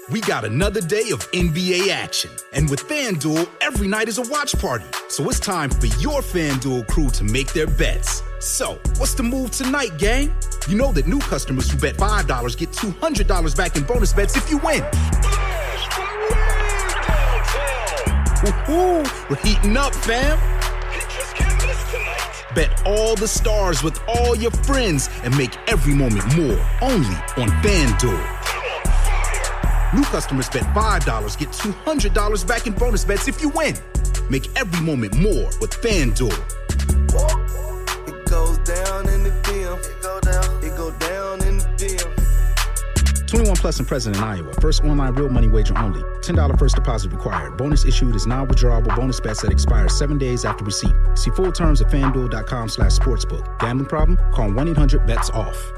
We got another day of NBA action. And with FanDuel, every night is a watch party. So it's time for your FanDuel crew to make their bets. So, what's the move tonight, gang? You know that new customers who bet $5 get $200 back in bonus bets if you win. Woohoo! We're heating up, fam. Bet all the stars with all your friends and make every moment more only on FanDuel. New customers bet $5, get $200 back in bonus bets if you win. Make every moment more with FanDuel. It goes down in the DM. It go down in the DM. 21 plus and present in Iowa. First online real money wager only. $10 first deposit required. Bonus issued is non-withdrawable bonus bets that expire 7 days after receipt. See full terms at FanDuel.com/sportsbook. Gambling problem? Call 1-800-BETS-OFF.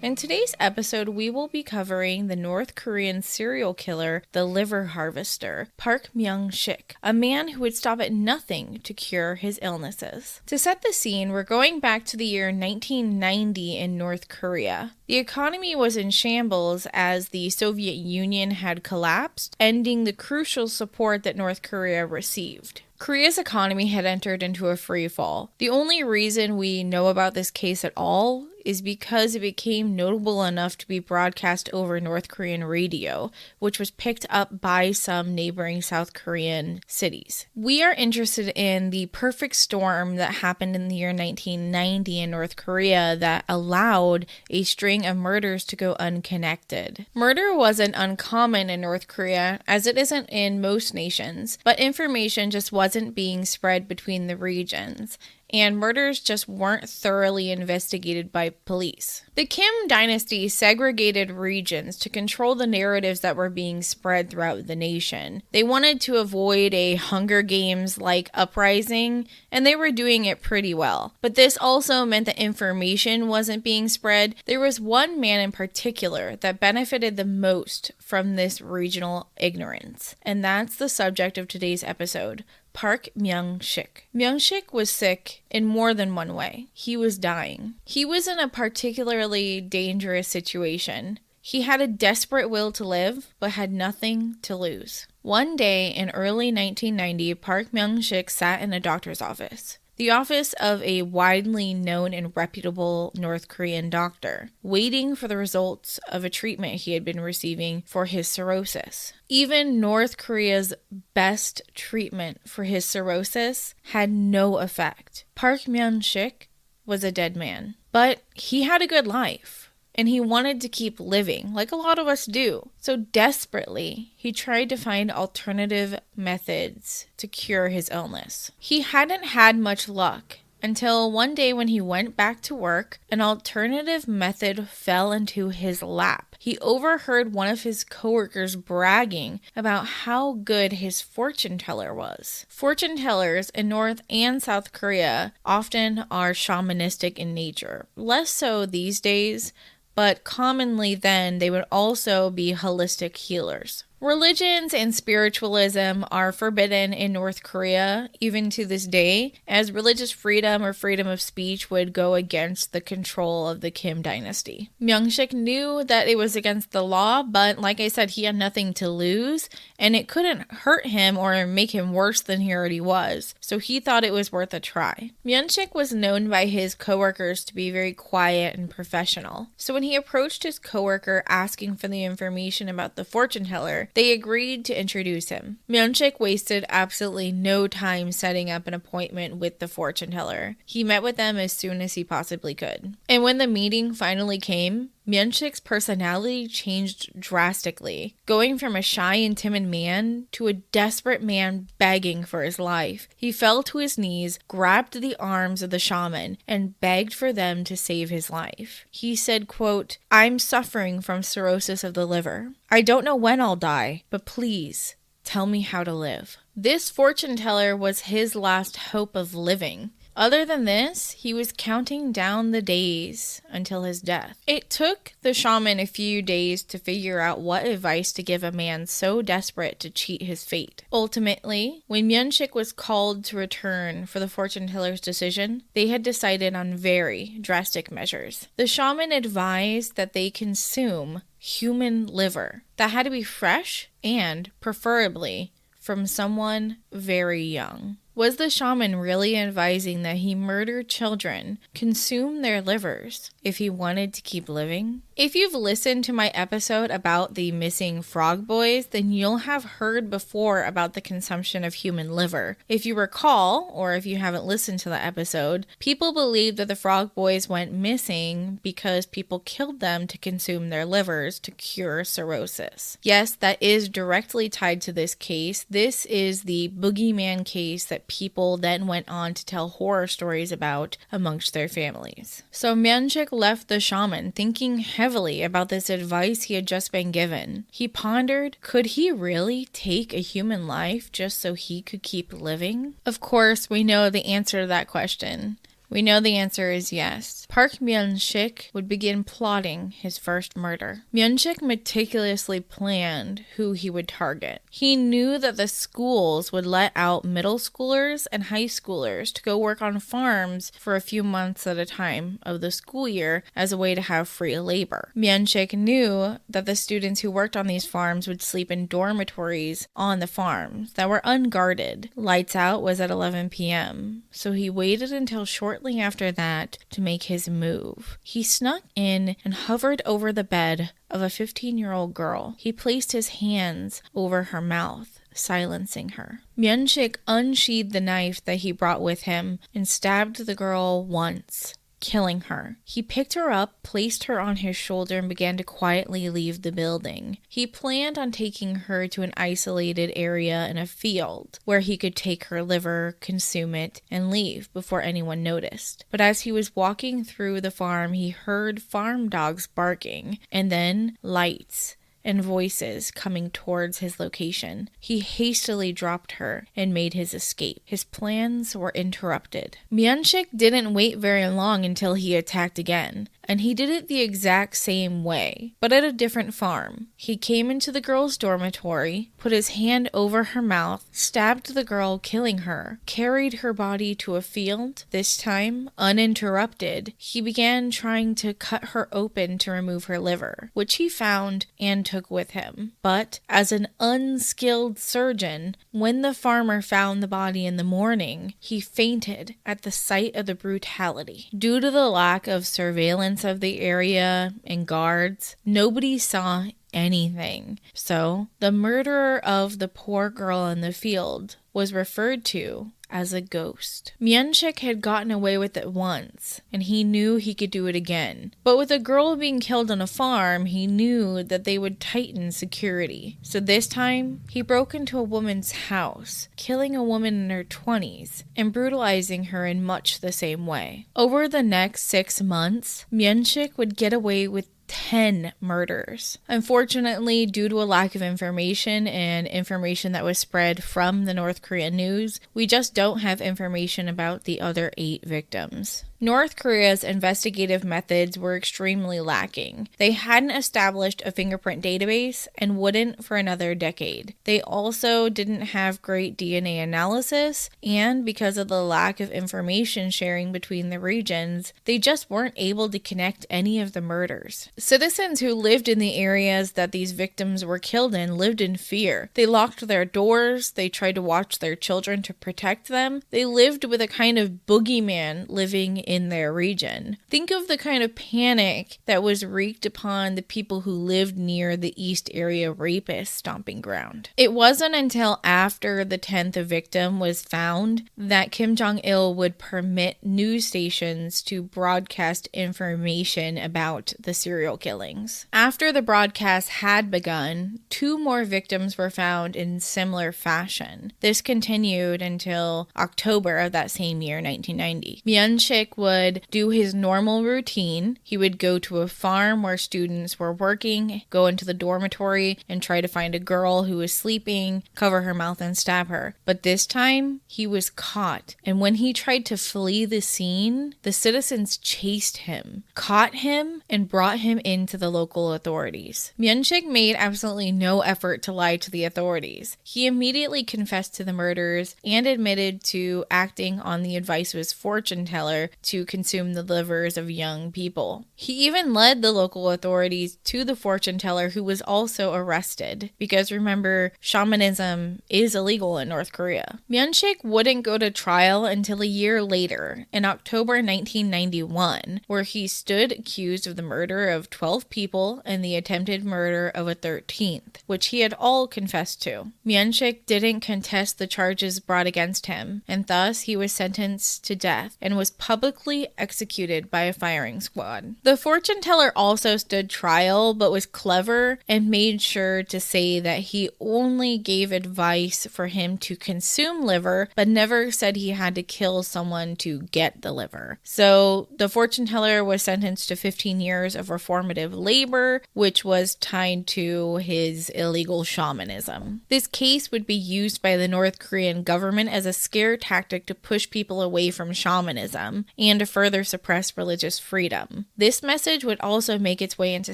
In today's episode, we will be covering the North Korean serial killer, the liver harvester, Park Myung-sik, a man who would stop at nothing to cure his illnesses. To set the scene, we're going back to the year 1990 in North Korea. The economy was in shambles as the Soviet Union had collapsed, ending the crucial support that North Korea received. Korea's economy had entered into a free fall. The only reason we know about this case at all is because it became notable enough to be broadcast over North Korean radio, which was picked up by some neighboring South Korean cities. We are interested in the perfect storm that happened in the year 1990 in North Korea that allowed a string of murders to go unconnected. Murder wasn't uncommon in North Korea, as it isn't in most nations, but information just wasn't being spread between the regions, and murders just weren't thoroughly investigated by police. The Kim dynasty segregated regions to control the narratives that were being spread throughout the nation. They wanted to avoid a Hunger Games-like uprising, and they were doing it pretty well. But this also meant that information wasn't being spread. There was one man in particular that benefited the most from this regional ignorance, and that's the subject of today's episode. Park Myung-sik. Myung-sik was sick in more than one way. He was dying. He was in a particularly dangerous situation. He had a desperate will to live, but had nothing to lose. One day in early 1990, Park Myung-sik sat in a doctor's office. The office of a widely known and reputable North Korean doctor, waiting for the results of a treatment he had been receiving for his cirrhosis. Even North Korea's best treatment for his cirrhosis had no effect. Park Myung-sik was a dead man, but he had a good life. And he wanted to keep living, like a lot of us do. So desperately, he tried to find alternative methods to cure his illness. He hadn't had much luck until one day when he went back to work, an alternative method fell into his lap. He overheard one of his coworkers bragging about how good his fortune teller was. Fortune tellers in North and South Korea often are shamanistic in nature. Less so these days, but commonly then they would also be holistic healers. Religions and spiritualism are forbidden in North Korea, even to this day, as religious freedom or freedom of speech would go against the control of the Kim dynasty. Myung-sik knew that it was against the law, but like I said, he had nothing to lose, and it couldn't hurt him or make him worse than he already was, so he thought it was worth a try. Myung-sik was known by his coworkers to be very quiet and professional, so when he approached his coworker asking for the information about the fortune teller, they agreed to introduce him. Myung-sik wasted absolutely no time setting up an appointment with the fortune teller. He met with them as soon as he possibly could. And when the meeting finally came, Myung-sik's personality changed drastically, going from a shy and timid man to a desperate man begging for his life. He fell to his knees, grabbed the arms of the shaman, and begged for them to save his life. He said, quote, "I'm suffering from cirrhosis of the liver. I don't know when I'll die, but please tell me how to live." This fortune teller was his last hope of living. Other than this, he was counting down the days until his death. It took the shaman a few days to figure out what advice to give a man so desperate to cheat his fate. Ultimately, when Myung-sik was called to return for the fortune teller's decision, they had decided on very drastic measures. The shaman advised that they consume human liver that had to be fresh and, preferably, from someone very young. Was the shaman really advising that he murder children, consume their livers, if he wanted to keep living? If you've listened to my episode about the missing frog boys, then you'll have heard before about the consumption of human liver. If you recall, or if you haven't listened to the episode, people believe that the frog boys went missing because people killed them to consume their livers to cure cirrhosis. Yes, that is directly tied to this case. This is the boogeyman case that people then went on to tell horror stories about amongst their families. So Myung-sik left the shaman thinking heavily about this advice he had just been given. He pondered, could he really take a human life just so he could keep living? Of course, we know the answer to that question. We know the answer is yes. Park Myung-sik would begin plotting his first murder. Myung-sik meticulously planned who he would target. He knew that the schools would let out middle schoolers and high schoolers to go work on farms for a few months at a time of the school year as a way to have free labor. Myung-sik knew that the students who worked on these farms would sleep in dormitories on the farms that were unguarded. Lights out was at 11 p.m., so he waited until shortly after that to make his move. He snuck in and hovered over the bed of a 15-year-old girl. He placed his hands over her mouth, silencing her. Myung-sik unsheathed the knife that he brought with him and stabbed the girl once, killing her. He picked her up, placed her on his shoulder, and began to quietly leave the building. He planned on taking her to an isolated area in a field where he could take her liver, consume it, and leave before anyone noticed. But as he was walking through the farm, he heard farm dogs barking, and then lights and voices coming towards his location. He hastily dropped her and made his escape. His plans were interrupted. Myung-sik didn't wait very long until he attacked again, and he did it the exact same way, but at a different farm. He came into the girl's dormitory, put his hand over her mouth, stabbed the girl, killing her, carried her body to a field. This time, uninterrupted, he began trying to cut her open to remove her liver, which he found and took with him. But as an unskilled surgeon, when the farmer found the body in the morning, he fainted at the sight of the brutality. Due to the lack of surveillance of the area and guards, nobody saw anything. So, the murderer of the poor girl in the field was referred to as a ghost. Myung-sik had gotten away with it once, and he knew he could do it again. But with a girl being killed on a farm, he knew that they would tighten security. So this time, he broke into a woman's house, killing a woman in her 20s, and brutalizing her in much the same way. Over the next 6 months, Myung-sik would get away with 10 murders. Unfortunately, due to a lack of information and information that was spread from the North Korean news, we just don't have information about the other 8 victims. North Korea's investigative methods were extremely lacking. They hadn't established a fingerprint database and wouldn't for another decade. They also didn't have great DNA analysis, and because of the lack of information sharing between the regions, they just weren't able to connect any of the murders. Citizens who lived in the areas that these victims were killed in lived in fear. They locked their doors, they tried to watch their children to protect them. They lived with a kind of boogeyman living in their region. Think of the kind of panic that was wreaked upon the people who lived near the East Area Rapist stomping ground. It wasn't until after the 10th victim was found that Kim Jong-il would permit news stations to broadcast information about the serial killings. After the broadcast had begun, 2 more victims were found in similar fashion. This continued until October of that same year, 1990. Myung-sik would do his normal routine. He would go to a farm where students were working, go into the dormitory, and try to find a girl who was sleeping, cover her mouth, and stab her. But this time, he was caught. And when he tried to flee the scene, the citizens chased him, caught him, and brought him into the local authorities. Myung-sik made absolutely no effort to lie to the authorities. He immediately confessed to the murders and admitted to acting on the advice of his fortune teller to consume the livers of young people. He even led the local authorities to the fortune teller, who was also arrested, because remember, shamanism is illegal in North Korea. Myung-sik wouldn't go to trial until a year later, in October 1991, where he stood accused of the murder of 12 people and the attempted murder of a 13th, which he had all confessed to. Myung-sik didn't contest the charges brought against him, and thus he was sentenced to death and was publicly executed by a firing squad. The fortune teller also stood trial, but was clever and made sure to say that he only gave advice for him to consume liver, but never said he had to kill someone to get the liver. So the fortune teller was sentenced to 15 years of reformative labor, which was tied to his illegal shamanism. This case would be used by the North Korean government as a scare tactic to push people away from shamanism and to further suppress religious freedom. This message would also make its way into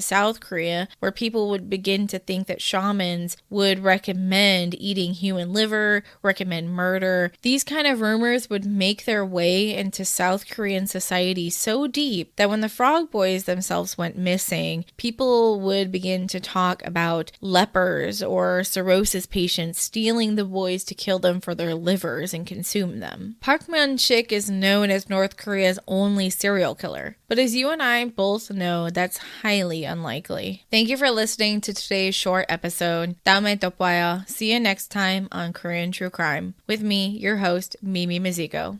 South Korea, where people would begin to think that shamans would recommend eating human liver, recommend murder. These kind of rumors would make their way into South Korean society so deep that when the Frog Boys themselves went missing, people would begin to talk about lepers or cirrhosis patients stealing the boys to kill them for their livers and consume them. Park Myung-sik is known as North Korea's only serial killer, but as you and I both know, that's highly unlikely. Thank you for listening to today's short episode. 다음에 또 봐요. See you next time on Korean True Crime with me, your host, Mimi Miziko.